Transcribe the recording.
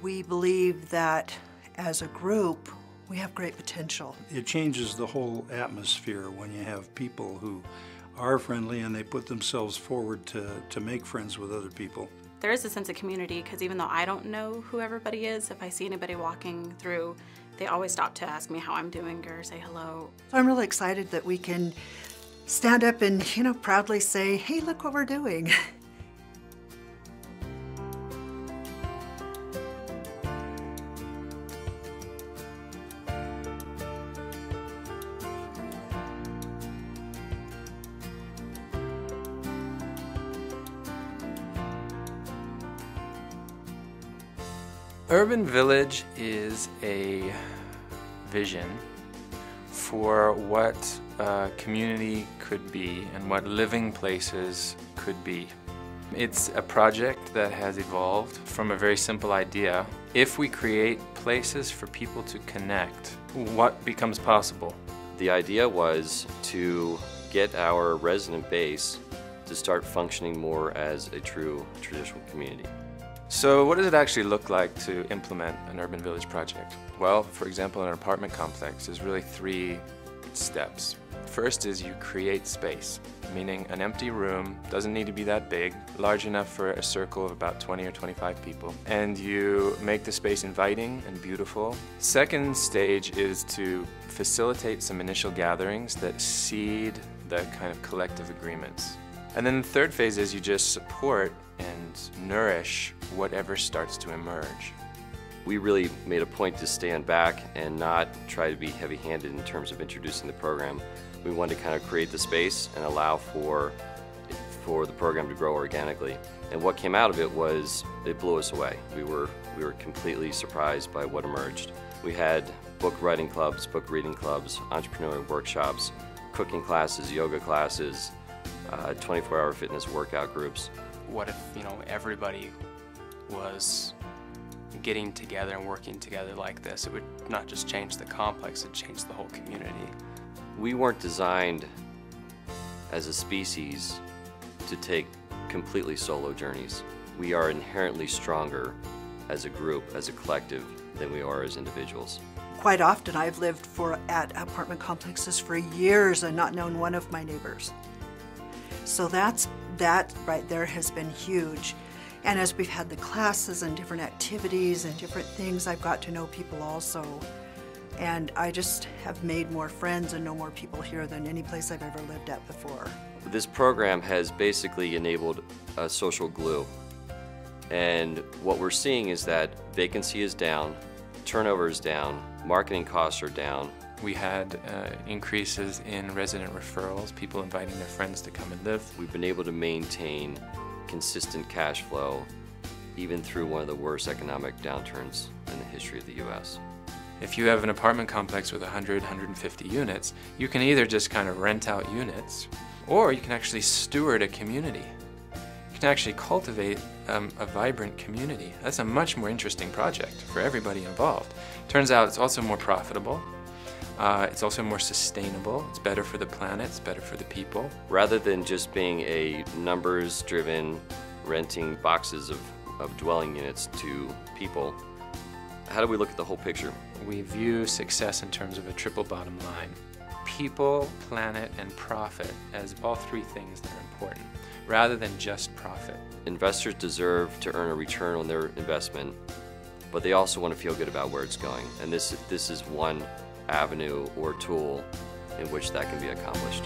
We believe that as a group, we have great potential. It changes the whole atmosphere when you have people who are friendly and they put themselves forward to make friends with other people. There is a sense of community because even though I don't know who everybody is, if I see anybody walking through, they always stop to ask me how I'm doing or say hello. So I'm really excited that we can stand up and, proudly say, hey, look what we're doing. Urban Village is a vision for what a community could be and what living places could be. It's a project that has evolved from a very simple idea. If we create places for people to connect, what becomes possible? The idea was to get our resident base to start functioning more as a true traditional community. So what does it actually look like to implement an urban village project? Well, for example, in an apartment complex, there's really 3 steps. First is you create space, meaning an empty room doesn't need to be that big, large enough for a circle of about 20 or 25 people. And you make the space inviting and beautiful. Second stage is to facilitate some initial gatherings that seed the kind of collective agreements. And then the third phase is you just support and nourish whatever starts to emerge. We really made a point to stand back and not try to be heavy-handed in terms of introducing the program. We wanted to kind of create the space and allow for the program to grow organically. And what came out of it was, it blew us away. We were completely surprised by what emerged. We had book writing clubs, book reading clubs, entrepreneurial workshops, cooking classes, yoga classes, 24-hour fitness workout groups. What if, everybody was getting together and working together like this? It would not just change the complex, it would change the whole community. We weren't designed as a species to take completely solo journeys. We are inherently stronger as a group, as a collective, than we are as individuals. Quite often I've lived at apartment complexes for years and not known one of my neighbors. So that right there has been huge. And as we've had the classes and different activities and different things, I've got to know people also. And I just have made more friends and know more people here than any place I've ever lived at before. This program has basically enabled a social glue. And what we're seeing is that vacancy is down, turnover is down, marketing costs are down. We had increases in resident referrals, people inviting their friends to come and live. We've been able to maintain consistent cash flow even through one of the worst economic downturns in the history of the U.S. If you have an apartment complex with 100, 150 units, you can either just kind of rent out units, or you can actually steward a community. You can actually cultivate a vibrant community. That's a much more interesting project for everybody involved. Turns out it's also more profitable. It's also more sustainable. It's better for the planet. It's better for the people. Rather than just being a numbers-driven, renting boxes of dwelling units to people, how do we look at the whole picture? We view success in terms of a triple bottom line. People, planet, and profit as all 3 things that are important, rather than just profit. Investors deserve to earn a return on their investment, but they also want to feel good about where it's going. And this is one avenue or tool in which that can be accomplished.